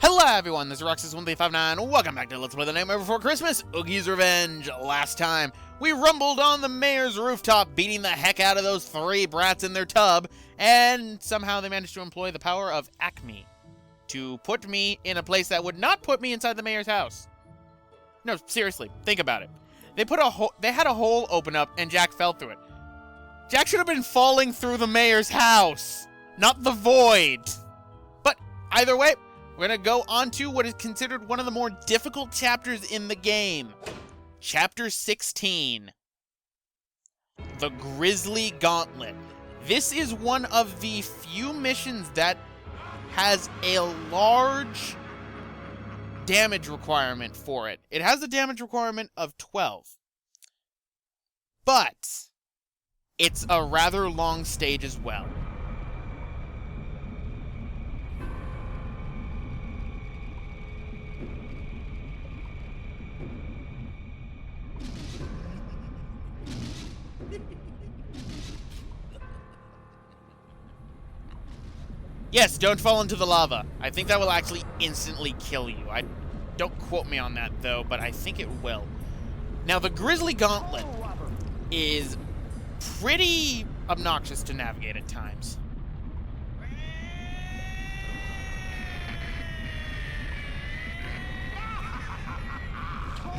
Hello everyone, this is Roxas1359. Welcome back to Let's Play the Nightmare Before Christmas, Oogie's Revenge. Last time, we rumbled on the mayor's rooftop, beating the heck out of those three brats in their tub, and somehow they managed to employ the power of Acme to put me in a place that would not put me inside the mayor's house. No, seriously, think about it. They had a hole open up, and Jack fell through it. Jack should have been falling through the mayor's house, not the void. But either way, we're going to go on to what is considered one of the more difficult chapters in the game. Chapter 16. The Grizzly Gauntlet. This is one of the few missions that has a large damage requirement for it. It has a damage requirement of 12. But it's a rather long stage as well. Yes, don't fall into the lava. I think that will actually instantly kill you. Don't quote me on that, though, but I think it will. Now, the Grizzly Gauntlet is pretty obnoxious to navigate at times.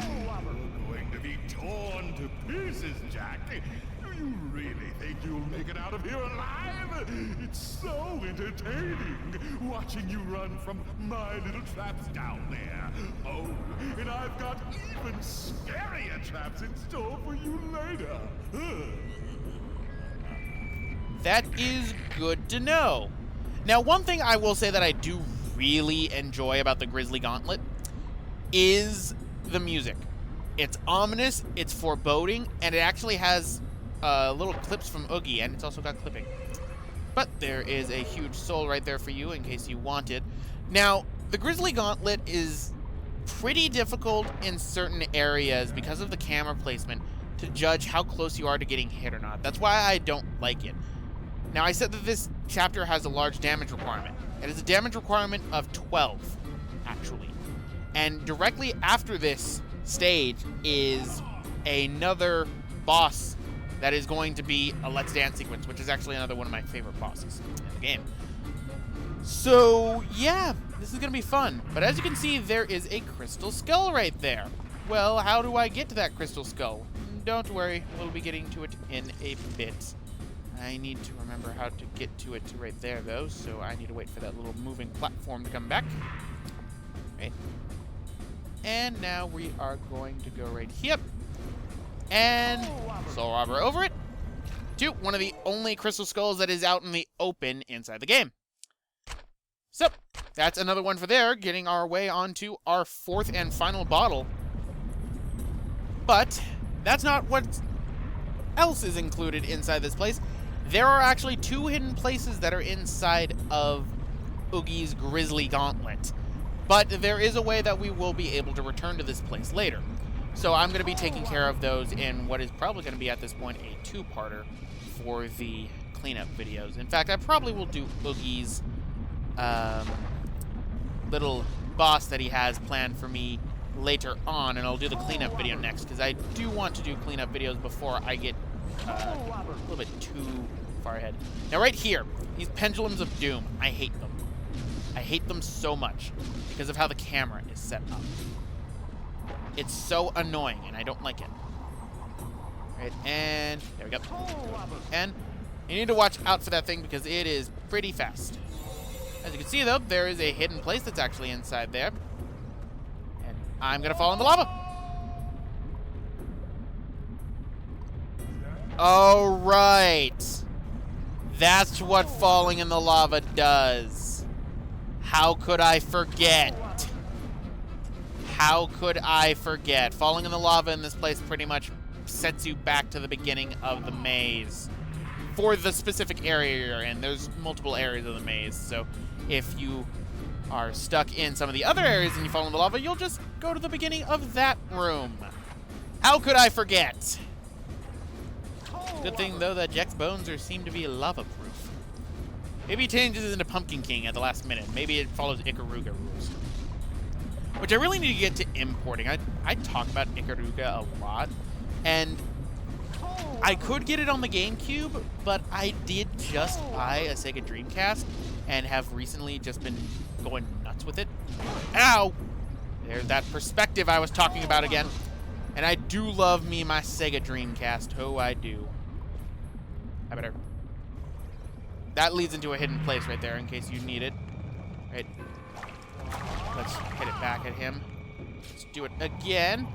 You're going to be torn to pieces, Jack. Do you really think you'll make it out of here alive? It's so entertaining watching you run from my little traps down there. Oh, and I've got even scarier traps in store for you later. That is good to know. Now, one thing I will say that I do really enjoy about the Grizzly Gauntlet is the music. It's ominous, it's foreboding, and it actually has little clips from Oogie, and it's also got clipping. But there is a huge soul right there for you in case you want it. Now, the Grizzly Gauntlet is pretty difficult in certain areas because of the camera placement to judge how close you are to getting hit or not. That's why I don't like it. Now, I said that this chapter has a large damage requirement. It is a damage requirement of 12, actually. And directly after this stage is another boss that is going to be a Let's Dance sequence, which is actually another one of my favorite bosses in the game. So, yeah, this is going to be fun. But as you can see, there is a crystal skull right there. Well, how do I get to that crystal skull? Don't worry, we'll be getting to it in a bit. I need to remember how to get to it right there, though, so I need to wait for that little moving platform to come back. Right. And now we are going to go right here. And Soul Robber over it to one of the only crystal skulls that is out in the open inside the game. So, that's another one for there, getting our way onto our fourth and final bottle. But that's not what else is included inside this place. There are actually two hidden places that are inside of Oogie's Grizzly Gauntlet. But there is a way that we will be able to return to this place later. So I'm going to be taking care of those in what is probably going to be, at this point, a two-parter for the cleanup videos. In fact, I probably will do Oogie's little boss that he has planned for me later on, and I'll do the cleanup video next, because I do want to do cleanup videos before I get a little bit too far ahead. Now, right here, these Pendulums of Doom, I hate them. I hate them so much because of how the camera is set up. It's so annoying, and I don't like it. Right, and there we go. And you need to watch out for that thing because it is pretty fast. As you can see, though, there is a hidden place that's actually inside there. And I'm going to fall in the lava. All right. That's what falling in the lava does. How could I forget? How could I forget? Falling in the lava in this place pretty much sets you back to the beginning of the maze. For the specific area you're in. There's multiple areas of the maze, so if you are stuck in some of the other areas and you fall in the lava, you'll just go to the beginning of that room. How could I forget? Good thing, though, that Jack's bones seem to be lava-proof. Maybe it changes into Pumpkin King at the last minute. Maybe it follows Ikaruga rules. Which I really need to get to importing. I talk about Ikaruga a lot. And I could get it on the GameCube, but I did just buy a Sega Dreamcast and have recently just been going nuts with it. Ow! There's that perspective I was talking about again. And I do love me my Sega Dreamcast. Oh, I do. I better... That leads into a hidden place right there in case you need it. Right. Let's hit it back at him. Let's do it again.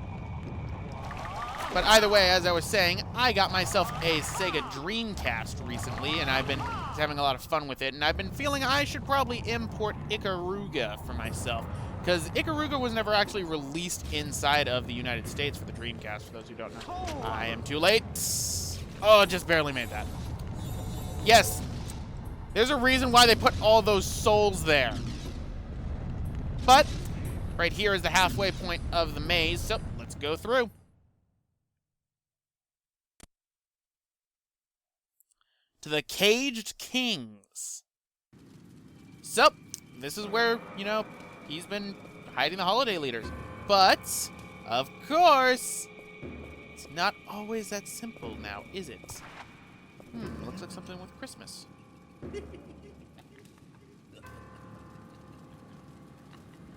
But either way, as I was saying, I got myself a Sega Dreamcast recently, and I've been having a lot of fun with it, and I've been feeling I should probably import Ikaruga for myself, because Ikaruga was never actually released inside of the United States for the Dreamcast, for those who don't know. I am too late. Oh, just barely made that. Yes, there's a reason why they put all those souls there. But right here is the halfway point of the maze, so let's go through. To the Caged Kings. So, this is where, you know, he's been hiding the holiday leaders. But, of course, it's not always that simple now, is it? Looks like something with Christmas.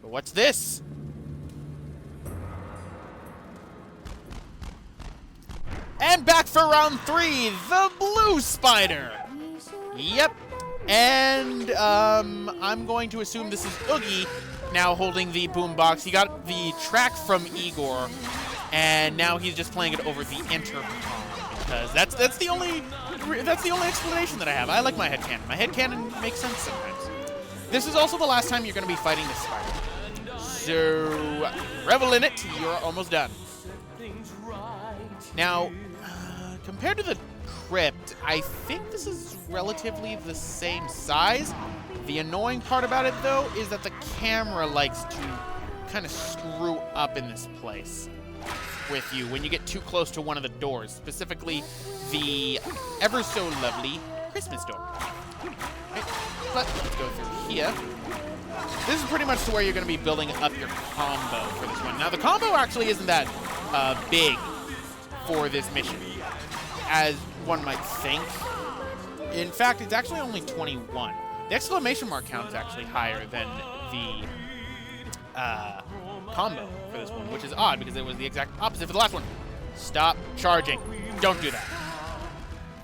But what's this? And back for round 3, the blue spider. Yep. And I'm going to assume this is Oogie now holding the boombox. He got the track from Igor, and now he's just playing it over the intercom because that's the only explanation that I have. I like my headcanon. My headcanon makes sense sometimes. This is also the last time you're going to be fighting this spider. So revel in it. You're almost done. Now, compared to the crypt, I think this is relatively the same size. The annoying part about it, though, is that the camera likes to kind of screw up in this place with you when you get too close to one of the doors, specifically the ever so lovely Christmas door. Okay, but let's go through here. This is pretty much to where you're going to be building up your combo for this one. Now, the combo actually isn't that big for this mission, as one might think. In fact, it's actually only 21. The exclamation mark count is actually higher than the combo for this one, which is odd because it was the exact opposite for the last one. Stop charging. Don't do that.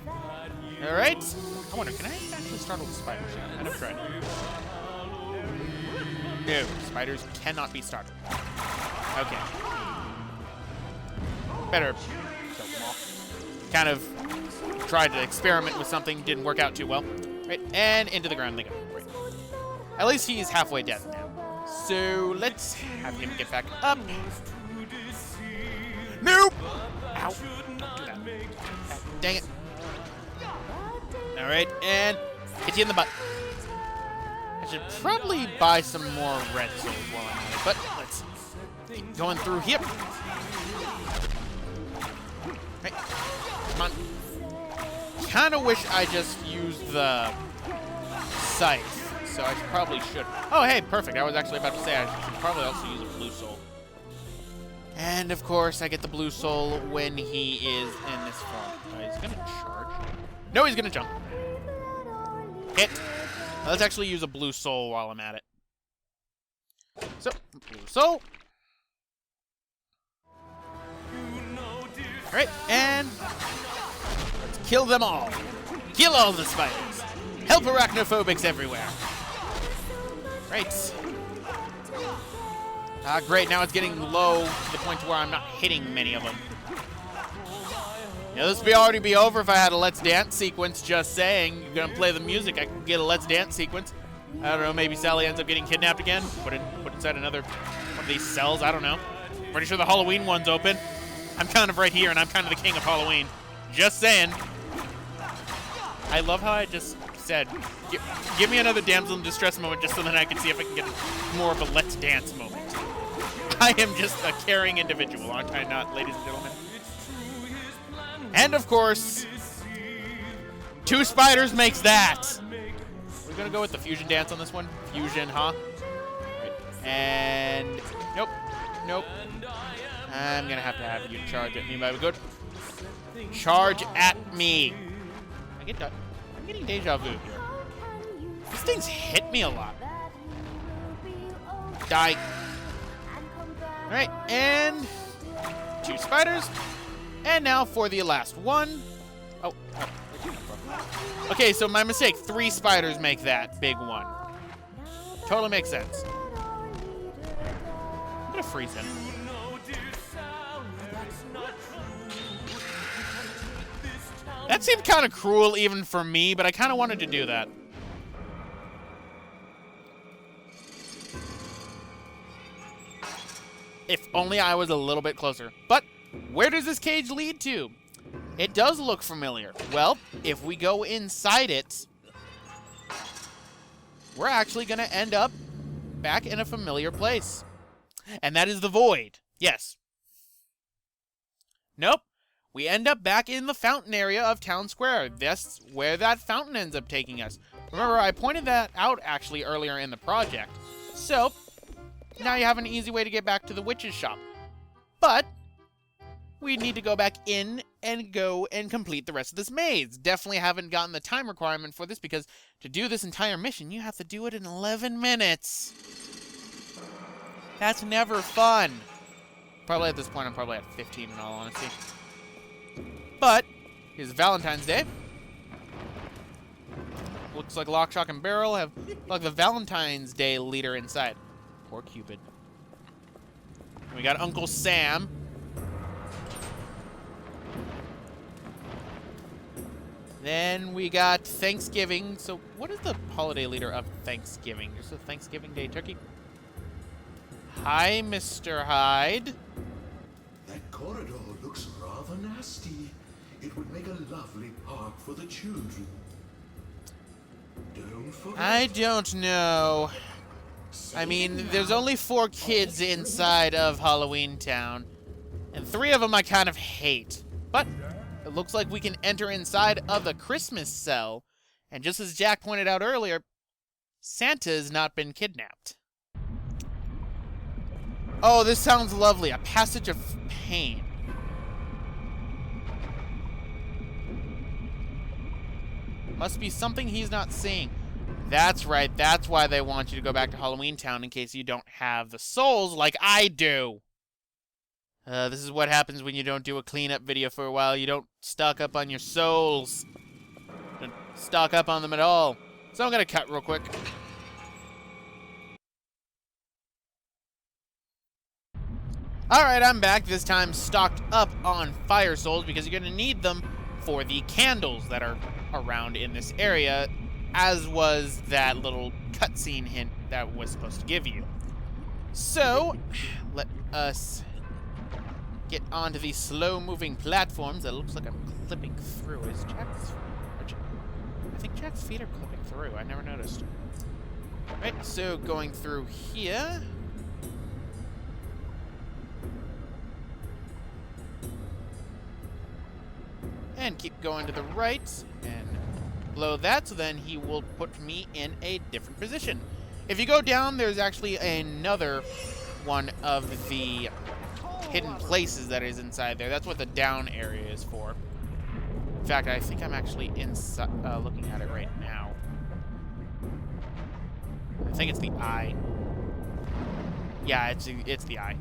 All right. I wonder, can I actually startle the spiders? I never tried. No, spiders cannot be startled. Okay. Better kill them all. Kind of tried to experiment with something, didn't work out too well. Right, and into the ground they go. Right. At least he's halfway dead now. So let's have him get back up. Nope! Ow. Don't do that. Dang it. Alright, and hit you in the butt. I should probably buy some more red souls while I'm at it, but let's keep going through here. Right. Come on. Kind of wish I just used the scythe, so I probably should. Oh, hey, perfect. I was actually about to say I should probably also use a blue soul. And, of course, I get the blue soul when he is in this form. He's going to charge. No, he's going to jump. Hit. Now, let's actually use a blue soul while I'm at it. So, blue soul. All right, and let's kill them all. Kill all the spiders. Help arachnophobics everywhere. Right. Ah, great. Now it's getting low to the point where I'm not hitting many of them. Yeah, this would already be over if I had a Let's Dance sequence. Just saying. You're going to play the music. I could get a Let's Dance sequence. I don't know. Maybe Sally ends up getting kidnapped again. Put inside another one of these cells. I don't know. Pretty sure the Halloween one's open. I'm kind of right here, and I'm kind of the king of Halloween. Just saying. I love how I just said, give me another damsel in distress moment just so that I can see if I can get more of a Let's Dance moment. I am just a caring individual, aren't I not, ladies and gentlemen? And, of course, 2 spiders makes that. gonna go with the fusion dance on this one. Fusion, huh? Right. And nope, nope. I'm gonna have you charge at me, baby. Good. Charge at me. I get that. I'm getting deja vu here. These things hit me a lot. Die. All right, and 2 spiders. And now for the last one. Oh, where'd you come from? Okay, so my mistake. 3 spiders make that big one. Totally makes sense. I'm gonna freeze him. That seemed kind of cruel even for me, but I kind of wanted to do that. If only I was a little bit closer. But where does this cage lead to? It does look familiar. Well, if we go inside it, we're actually going to end up back in a familiar place. And that is the void. Yes. Nope. We end up back in the fountain area of Town Square. That's where that fountain ends up taking us. Remember, I pointed that out actually earlier in the project. So, now you have an easy way to get back to the witch's shop. But we need to go back in and go and complete the rest of this maze. Definitely haven't gotten the time requirement for this because to do this entire mission, you have to do it in 11 minutes. That's never fun. Probably at this point, I'm probably at 15 in all honesty. But here's Valentine's Day. Looks like Lock, Shock, and Barrel have like the Valentine's Day leader inside. Poor Cupid. And we got Uncle Sam. Then we got Thanksgiving. So what is the holiday leader of Thanksgiving? There's a Thanksgiving Day turkey. Hi, Mr. Hyde. That corridor looks rather nasty. It would make a lovely park for the children. Don't forget. I don't know. I mean, there's only 4 kids inside of Halloween Town, and 3 of them I kind of hate. But it looks like we can enter inside of the Christmas cell, and just as Jack pointed out earlier, Santa has not been kidnapped. Oh, this sounds lovely. A passage of pain. Must be something he's not seeing. That's right. That's why they want you to go back to Halloween Town in case you don't have the souls like I do. This is what happens when you don't do a cleanup video for a while. You don't stock up on your souls. Don't stock up on them at all. So I'm going to cut real quick. Alright, I'm back. This time stocked up on fire souls because you're going to need them for the candles that are around in this area, as was that little cutscene hint that was supposed to give you. So, let us get onto these slow-moving platforms that looks like I'm clipping through. Is Jack's... I think Jack's feet are clipping through. I never noticed. Right, so going through here... and keep going to the right, and below that, so then he will put me in a different position. If you go down, there's actually another one of the hidden places that is inside there. That's what the down area is for. In fact, I think I'm actually inside, looking at it right now. I think it's the eye. Yeah, it's the eye.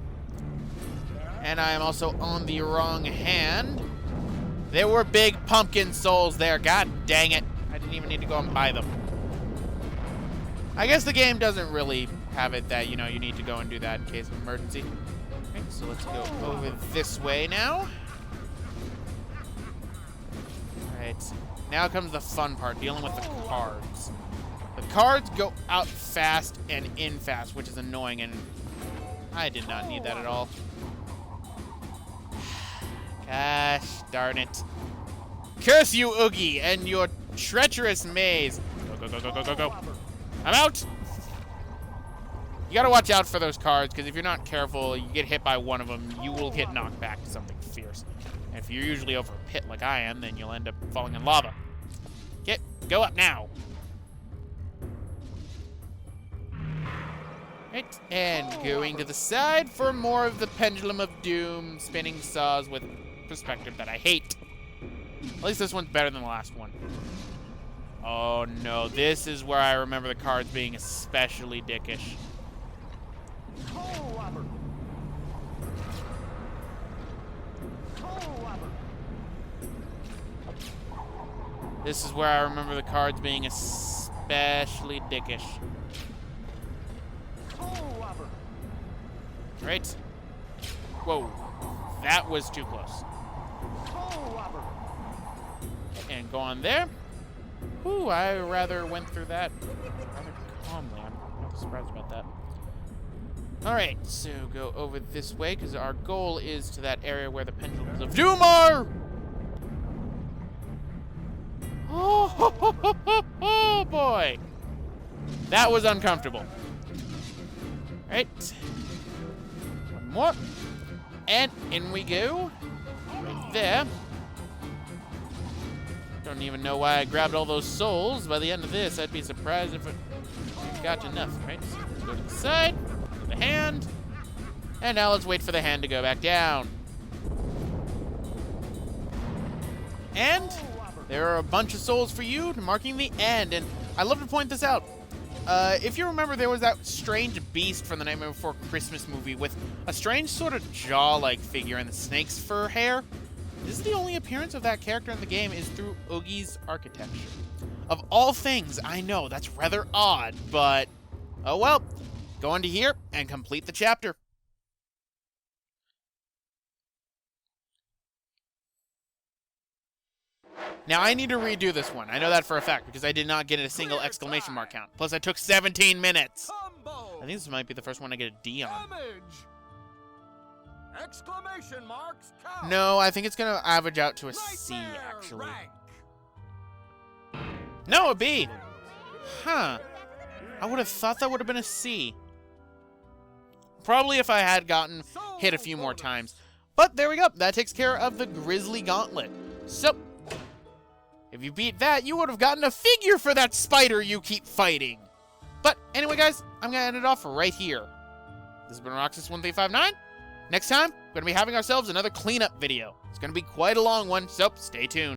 And I am also on the wrong hand. There were big pumpkin souls there. God dang it. I didn't even need to go and buy them. I guess the game doesn't really have it that, you know, you need to go and do that in case of emergency. Okay, so let's go over this way now. Alright. Now comes the fun part, dealing with the cards. The cards go out fast and in fast, which is annoying, and I did not need that at all. Gosh darn it. Curse you, Oogie, and your treacherous maze. Go, go, go, go, go, go, go. I'm out! You gotta watch out for those cards, because if you're not careful, you get hit by one of them, you will get knocked back to something fierce. And if you're usually over a pit like I am, then you'll end up falling in lava. Go up now. Right, and going to the side for more of the Pendulum of Doom spinning saws with perspective that I hate. At least this one's better than the last one. Oh no, this is where I remember the cards being especially dickish. This is where I remember the cards being especially dickish. Right? Whoa. That was too close. And go on there. Ooh, I rather went through that rather calmly. I'm not surprised about that. Alright, so go over this way, because our goal is to that area where the Pendulums of Doom are! Oh, boy! That was uncomfortable. Right. One more. And in we go. Right there. Don't even know why I grabbed all those souls. By the end of this, I'd be surprised if it got enough, right? So go to the side, the hand, and now let's wait for the hand to go back down. And there are a bunch of souls for you, marking the end. And I love to point this out. If you remember, there was that strange beast from the Nightmare Before Christmas movie with a strange sort of jaw-like figure and the snake's fur hair. This is the only appearance of that character in the game is through Oogie's architecture. Of all things, I know, that's rather odd, but oh well. Go into here and complete the chapter. Now, I need to redo this one. I know that for a fact, because I did not get a single exclamation mark count. Plus, I took 17 minutes. I think this might be the first one I get a D on. Exclamation marks count. No, I think it's going to average out to a C, actually. No, a B. Huh. I would have thought that would have been a C. Probably if I had gotten hit a few more times. But there we go. That takes care of the Grizzly Gauntlet. So, if you beat that, you would have gotten a figure for that spider you keep fighting. But anyway, guys, I'm going to end it off right here. This has been Roxas1359. Next time, we're going to be having ourselves another cleanup video. It's going to be quite a long one, so stay tuned.